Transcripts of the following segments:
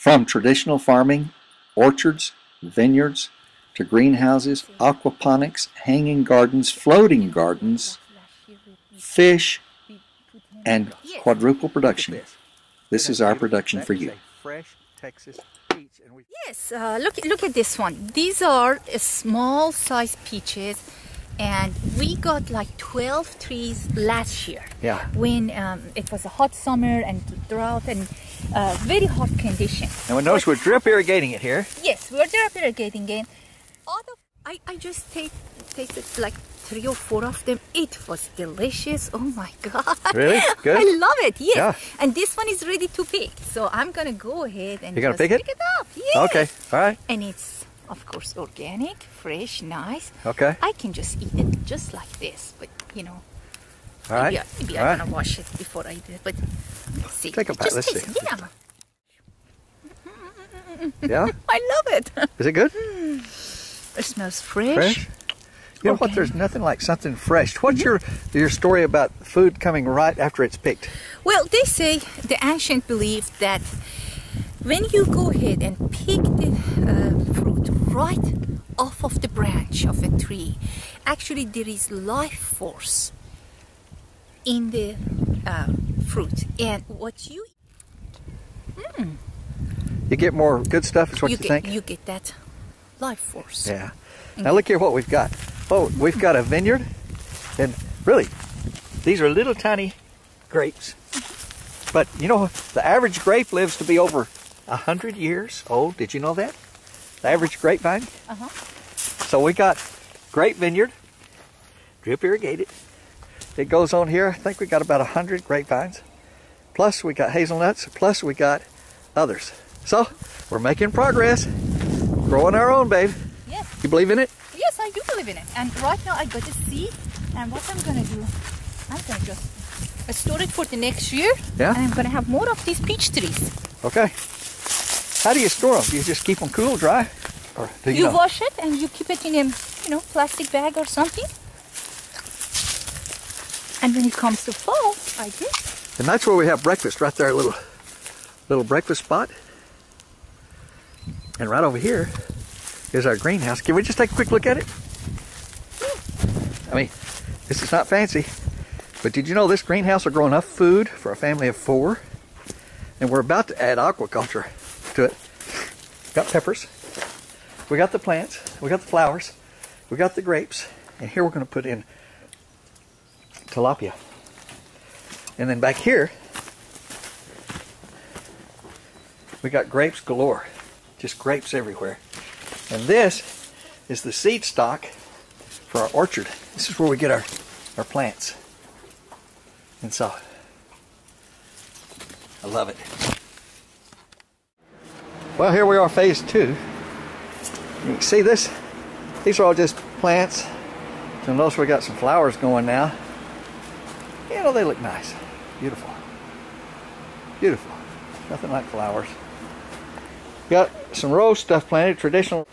From traditional farming, orchards, vineyards, to greenhouses, aquaponics, hanging gardens, floating gardens, fish, and quadruple production. This is our production for you. Yes, look at this one. These are small size peaches, and we got like 12 trees last year. Yeah. When it was a hot summer and drought and very hot condition. And we notice we're drip irrigating it here. Yes, we're drip irrigating it. I just tasted like 3 or 4 of them. It was delicious. Oh my God. Really? Good? I love it. Yes. Yeah. And this one is ready to pick. So I'm going to go ahead and You're gonna just pick it up. Yes. Okay. All right. And it's, of course, organic, fresh, nice. Okay. I can just eat it just like this. But, you know, All right. maybe All I'm right. going to wash it before I do it. But let's see. Take a bite. Just Let's taste see. it. Yeah. Yeah? I love it. Is it good? It smells fresh. Fresh? You know what? There's nothing like something fresh. What's your story about food coming right after it's picked? Well, they say the ancient belief that when you go ahead and pick the fruit right off of the branch of a tree, actually there is life force in the fruit. And what you You get more good stuff, is what you think? You get that life force. Yeah. Now look here what we've got. Oh, we've got a vineyard, and really, these are little tiny grapes. But you know, the average grape lives to be over 100 years old. Did you know that? The average grapevine? Uh-huh. So we got grape vineyard, drip irrigated. It goes on here, I think we got about 100 grapevines. Plus we got hazelnuts, plus we got others. So, we're making progress, growing our own, babe. Yes. You believe in it? Yes, I do believe in it. And right now I got a seed, and what I'm gonna do, I'm gonna just store it for the next year. Yeah. And I'm gonna have more of these peach trees. Okay. How do you store them? Do you just keep them cool, dry? Or do You know? wash it and you keep it in a, plastic bag or something. And when it comes to fall, I do. And that's where we have breakfast, right there, a little breakfast spot. And right over here is our greenhouse. Can we just take a quick look at it? I mean, this is not fancy, but did you know this greenhouse will grow enough food for a family of 4? And we're about to add aquaculture to it. Got peppers, we got the plants, we got the flowers, we got the grapes, and here we're going to put in tilapia. And then back here, we got grapes galore. Just grapes everywhere. And this is the seed stock for our orchard. This is where we get our plants. And so, I love it. Well, here we are, phase 2. You can see this? These are all just plants. You'll notice we got some flowers going now. You know, they look nice. Beautiful. Beautiful. Nothing like flowers. Got some rose stuff planted, traditional.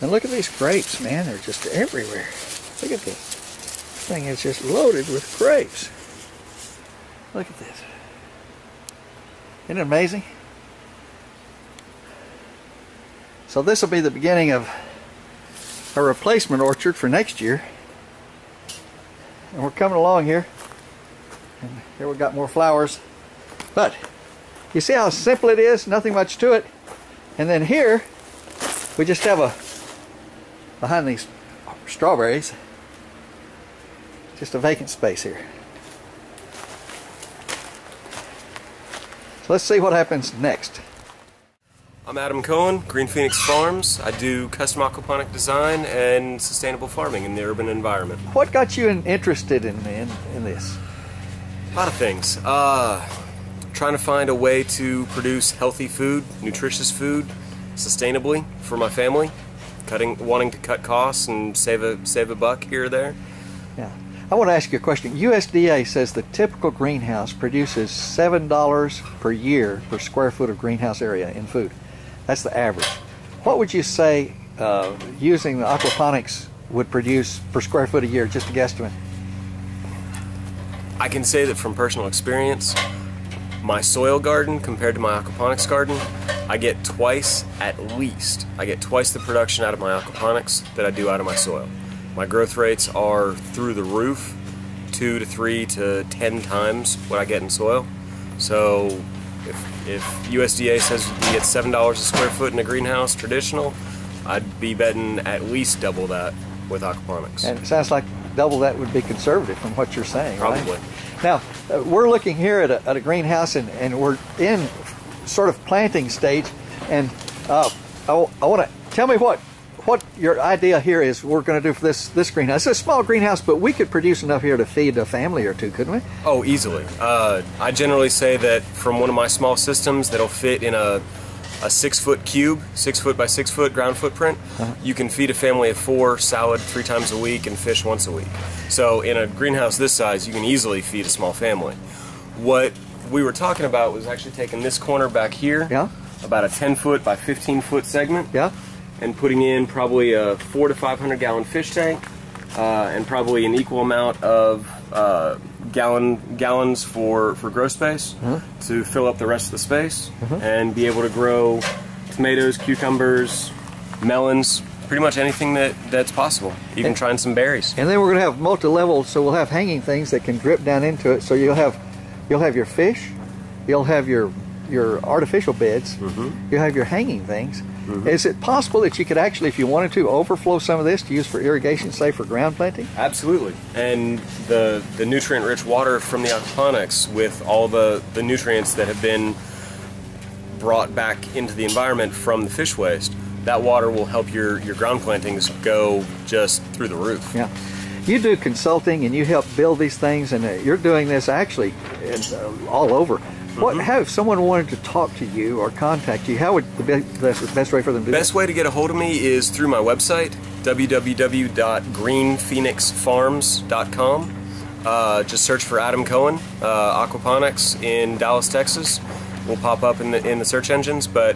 And look at these grapes, man. They're just everywhere. Look at this. This thing is just loaded with grapes. Look at this. Isn't it amazing? So this will be the beginning of a replacement orchard for next year. And we're coming along here. And here we got more flowers. But you see how simple it is? Nothing much to it. And then here, we just have behind these strawberries, just a vacant space here. So let's see what happens next. I'm Adam Cohen, Green Phoenix Farms. I do custom aquaponic design and sustainable farming in the urban environment. What got you interested in this? A lot of things. Trying to find a way to produce healthy food, nutritious food, sustainably for my family. Wanting to cut costs and save a buck here or there. Yeah. I want to ask you a question. USDA says the typical greenhouse produces $7 per year per square foot of greenhouse area in food. That's the average. What would you say using the aquaponics would produce per square foot a year, just a guesstimate? I can say that from personal experience, my soil garden compared to my aquaponics garden, I get twice, at least, I get twice the production out of my aquaponics that I do out of my soil. My growth rates are through the roof, 2 to 3 to 10 times what I get in soil. So if USDA says you get $7 a square foot in a greenhouse traditional, I'd be betting at least double that with aquaponics. And it sounds like double that would be conservative from what you're saying, Probably. right? Now, we're looking here at a greenhouse, and we're in sort of planting stage, and I want to tell me what your idea here is we're going to do for this greenhouse. It's a small greenhouse, but we could produce enough here to feed a family or two, couldn't we? Oh, easily. I generally say that from one of my small systems that'll fit in a 6-foot cube, 6 foot by 6 foot ground footprint, you can feed a family of 4, salad 3 times a week, and fish once a week. So in a greenhouse this size, you can easily feed a small family. What we were talking about was actually taking this corner back here, about a 10 foot by 15 foot segment, and putting in probably a 400 to 500 gallon fish tank, and probably an equal amount of gallons for grow space to fill up the rest of the space, and be able to grow tomatoes, cucumbers, melons, pretty much anything that's possible, even trying some berries. And then we're going to have multi-level, so we'll have hanging things that can drip down into it. So you'll have your fish, you'll have your artificial beds, you'll have your hanging things. Is it possible that you could actually, if you wanted to, overflow some of this to use for irrigation, say for ground planting? Absolutely. And the nutrient-rich water from the aquaponics, with all the nutrients that have been brought back into the environment from the fish waste, that water will help your ground plantings go just through the roof. Yeah. You do consulting and you help build these things, and you're doing this actually all over. How, if someone wanted to talk to you or contact you, how would the best way for them to do that? Best way to get a hold of me is through my website, www.greenphoenixfarms.com. Just search for Adam Cohen, aquaponics in Dallas, Texas. Will pop up in the search engines, but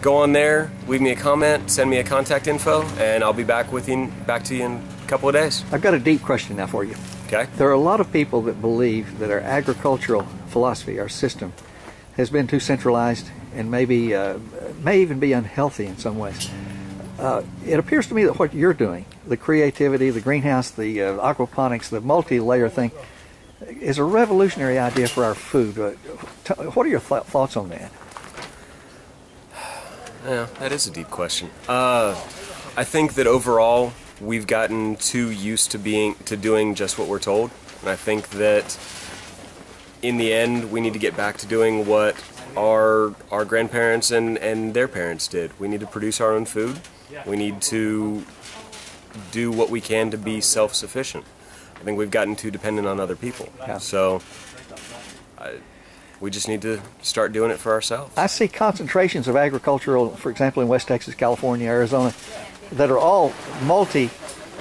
go on there, leave me a comment, send me a contact info, and I'll be back to you in a couple of days. I've got a deep question now for you. Okay. There are a lot of people that believe that our agricultural philosophy, our system, has been too centralized and maybe may even be unhealthy in some ways. It appears to me that what you're doing, the creativity, the greenhouse, the aquaponics, the multi-layer thing, is a revolutionary idea for our food. What are your thoughts on that? Yeah, that is a deep question. I think that overall we've gotten too used to doing just what we're told, and I think that in the end we need to get back to doing what our grandparents and their parents did. We need to produce our own food. We need to do what we can to be self-sufficient. I think we've gotten too dependent on other people. Yeah. So we just need to start doing it for ourselves. I see concentrations of agricultural, for example, in West Texas, California, Arizona, that are all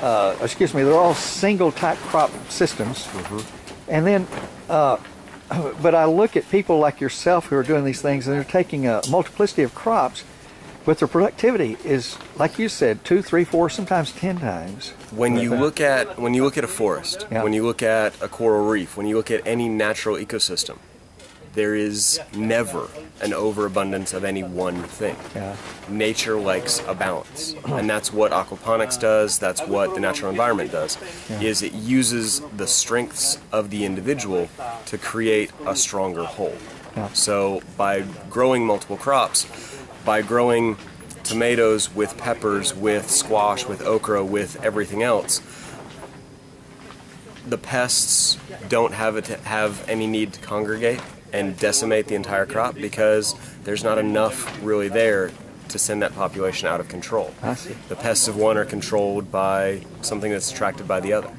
they're all single type crop systems. And then, but I look at people like yourself who are doing these things, and they're taking a multiplicity of crops, but their productivity is, like you said, 2, 3, 4, sometimes 10 times. When you look at a forest, when you look at a coral reef, when you look at any natural ecosystem, there is never an overabundance of any one thing. Nature likes a balance, and that's what aquaponics does. That's what the natural environment does. Is it uses the strengths of the individual to create a stronger whole. So by growing multiple crops, by growing tomatoes with peppers, with squash, with okra, with everything else, the pests don't have any need to congregate and decimate the entire crop, because there's not enough really there to send that population out of control. I see. The pests of one are controlled by something that's attracted by the other.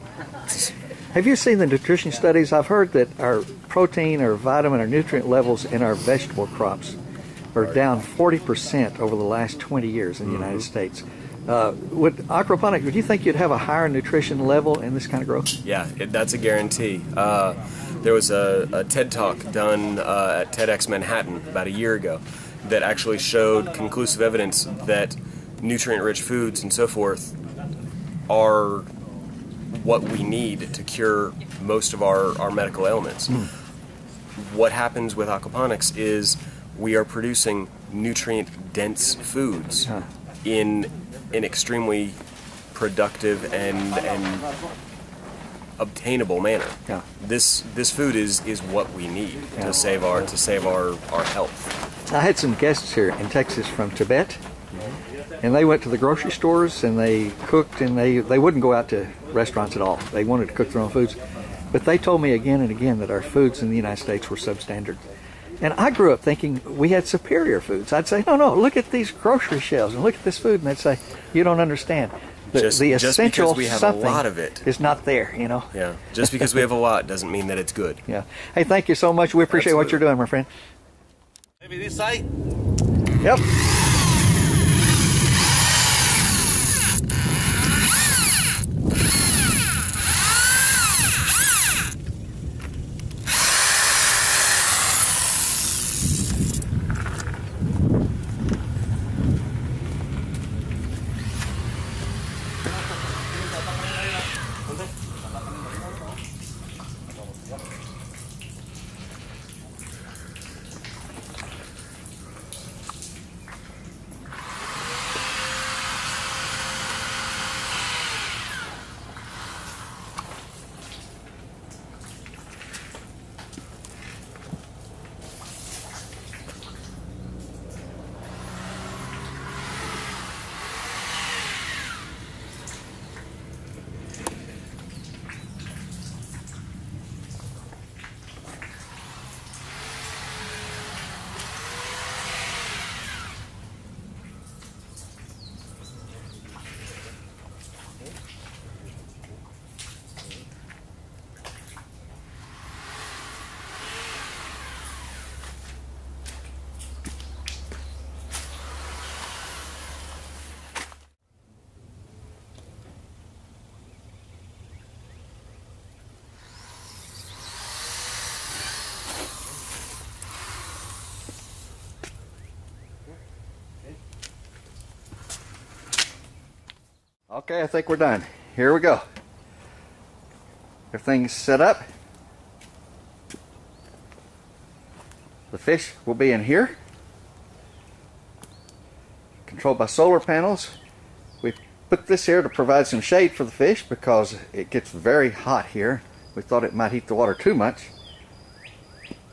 Have you seen the nutrition studies? I've heard that our protein or vitamin or nutrient levels in our vegetable crops are down 40% over the last 20 years in the United States. Would aquaponics, would you think you'd have a higher nutrition level in this kind of growth? Yeah, that's a guarantee. There was a TED Talk done at TEDx Manhattan about a year ago that actually showed conclusive evidence that nutrient-rich foods and so forth are what we need to cure most of our medical ailments. What happens with aquaponics is we are producing nutrient dense foods in an extremely productive and obtainable manner. Yeah. This food is what we need to save our health. I had some guests here in Texas from Tibet, and they went to the grocery stores and they cooked, and they wouldn't go out to restaurants at all. They wanted to cook their own foods. But they told me again and again that our foods in the United States were substandard. And I grew up thinking we had superior foods. I'd say, no, look at these grocery shelves and look at this food. And they'd say, you don't understand. The essential because we have a lot of it is not there, you know. Yeah. Just because we have a lot doesn't mean that it's good. Yeah. Hey, thank you so much. We appreciate what you're doing, my friend. Maybe this side? Yep. Okay, I think we're done. Here we go. Everything's set up. The fish will be in here, controlled by solar panels. We put this here to provide some shade for the fish because it gets very hot here. We thought it might heat the water too much.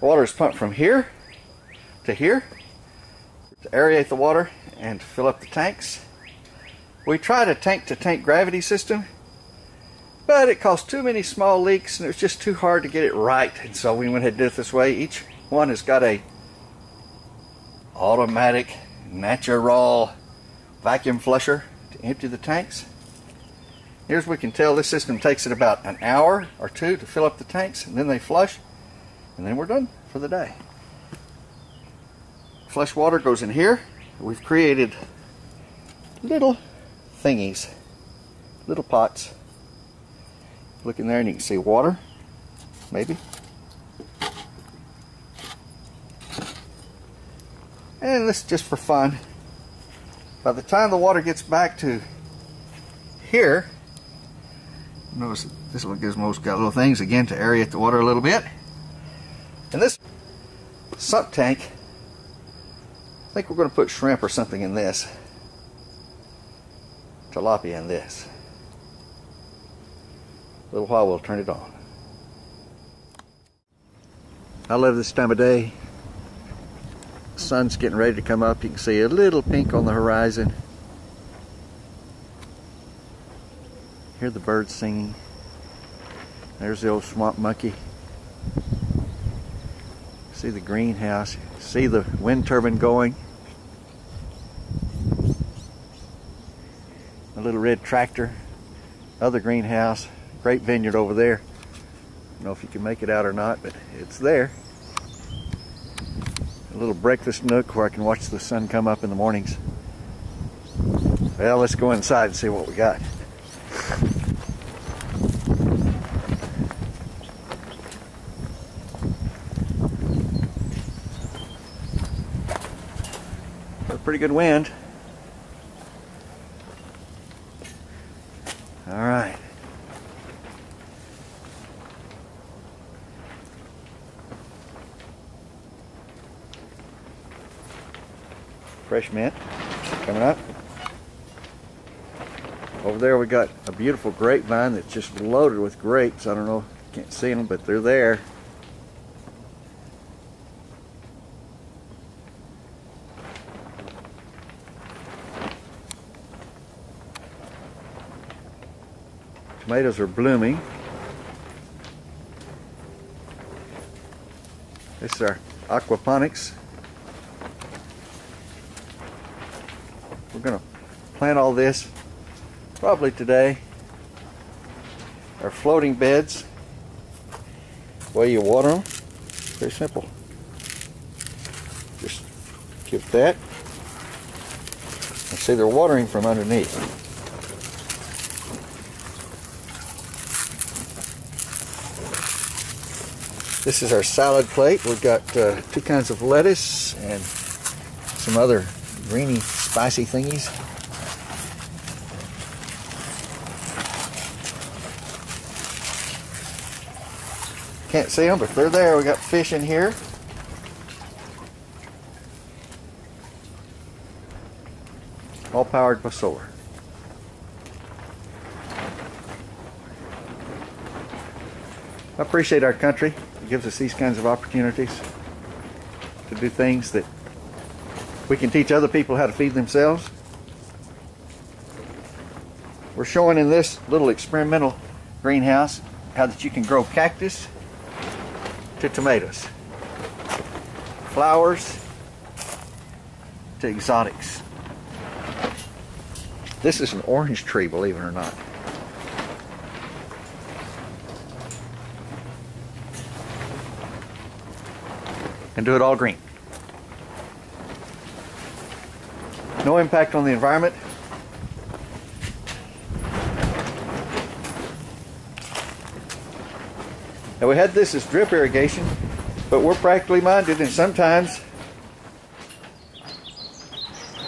Water is pumped from here to here to aerate the water and fill up the tanks. We tried a tank-to-tank gravity system, but it caused too many small leaks and it was just too hard to get it right. And so we went ahead and did it this way. Each one has got a automatic natural vacuum flusher to empty the tanks. Here's we can tell this system takes it about an hour or two to fill up the tanks, and then they flush, and then we're done for the day. Flush water goes in here. We've created little thingies, little pots. Look in there and you can see water, maybe. And this is just for fun. By the time the water gets back to here, notice this one gives most got little things again to aerate the water a little bit. And this sump tank, I think we're going to put shrimp or something in this. Tilapia in this. A little while we'll turn it on. I love this time of day. The sun's getting ready to come up. You can see a little pink on the horizon. Hear the birds singing. There's the old swamp monkey. See the greenhouse. See the wind turbine going. A little red tractor. Other greenhouse. Great vineyard over there. I don't know if you can make it out or not, but it's there. A little breakfast nook where I can watch the sun come up in the mornings. Well, let's go inside and see what we got. A pretty good wind. All right. fresh mint coming up. Over there we got a beautiful grapevine that's just loaded with grapes. I don't know, can't see them, but they're there. Tomatoes are blooming. This is our aquaponics. We're going to plant all this probably today. Our floating beds. The way you water them, very simple. Just give that. And see, they're watering from underneath. This is our salad plate. We've got 2 kinds of lettuce and some other greeny, spicy thingies. Can't see them, but they're there. We got fish in here. All powered by solar. I appreciate our country. It gives us these kinds of opportunities to do things that we can teach other people how to feed themselves. We're showing in this little experimental greenhouse how that you can grow cactus to tomatoes, flowers to exotics. This is an orange tree, believe it or not. And do it all green. No impact on the environment. Now we had this as drip irrigation, but we're practically minded, and sometimes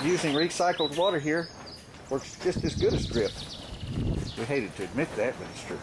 using recycled water here works just as good as drip. We hated to admit that, but it's true.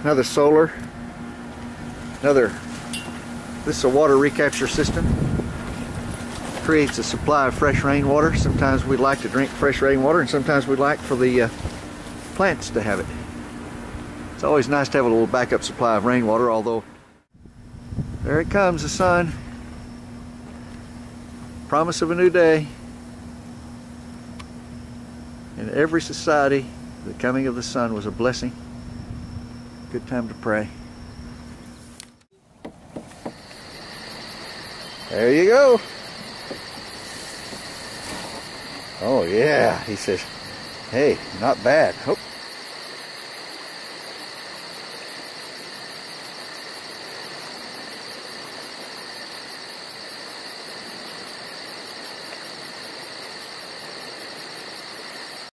Another solar, this is a water recapture system. Creates a supply of fresh rainwater. Sometimes we like to drink fresh rainwater, and sometimes we like for the plants to have it. It's always nice to have a little backup supply of rainwater, although there it comes, the sun. Promise of a new day. In every society, the coming of the sun was a blessing. Good time to pray. There you go. Oh yeah, he says, hey, not bad. Oh.